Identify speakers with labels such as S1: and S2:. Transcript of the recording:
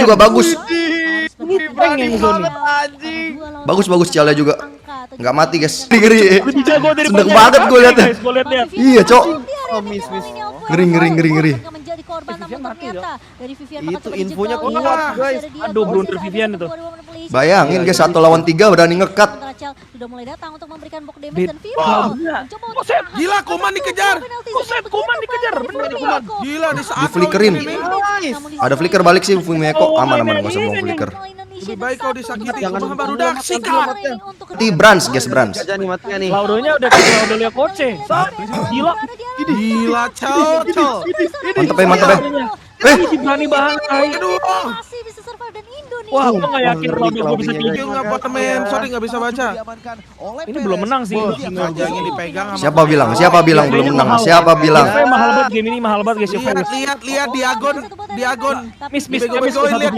S1: Juga bagus.
S2: Ini prank yang zone.
S1: Bagus Cialnya juga. Nggak mati guys. Ngeri.
S2: Lebih jago dari
S1: Seneng banget gue liatnya.
S2: Gue liat.
S1: Iya cok.
S3: Miss.
S1: Ngeri.
S3: Itu infonya kuat guys.
S2: Aduh, blunder Vivian itu.
S1: Bayangin guys 1 lawan 3 berani ngekat.
S4: Sudah mulai datang untuk memberikan block damage
S2: Dit.
S4: dan Vivo.
S2: Kosep.
S5: Gila, Kuman dikejar.
S2: Kosep, Kuman dikejar. Bener Kuman.
S5: Gila di saat
S1: Di-flickerin. Ada flicker balik sih Fumeko. Aman nggak usah mau flicker.
S5: Lebih baik kau disakiti.
S3: Jangan
S5: Kuman baru dak sikat.
S1: Ti Brans guys Brans.
S3: Aja nih matinya nih.
S2: Laudonya udah kayak lihat Koce. Gila.
S5: Gila, cocok.
S1: Mantep ya.
S2: Ini berani banget.
S5: Aduh.
S4: Masih bisa survive dan Indonesia.
S2: Wah, gue gak yakin Laudo gue bisa tinggi.
S5: Tinggi nggak buat temen. Sorry nggak bisa baca.
S2: Ini belum menang sih.
S5: Jangan dipegang sama
S1: Siapa bilang belum menang? Siapa bilang?
S2: Mahal banget game ini, mahal banget guys.
S5: Lihat Diagon.
S2: Miss
S5: Bego-begoin, lihat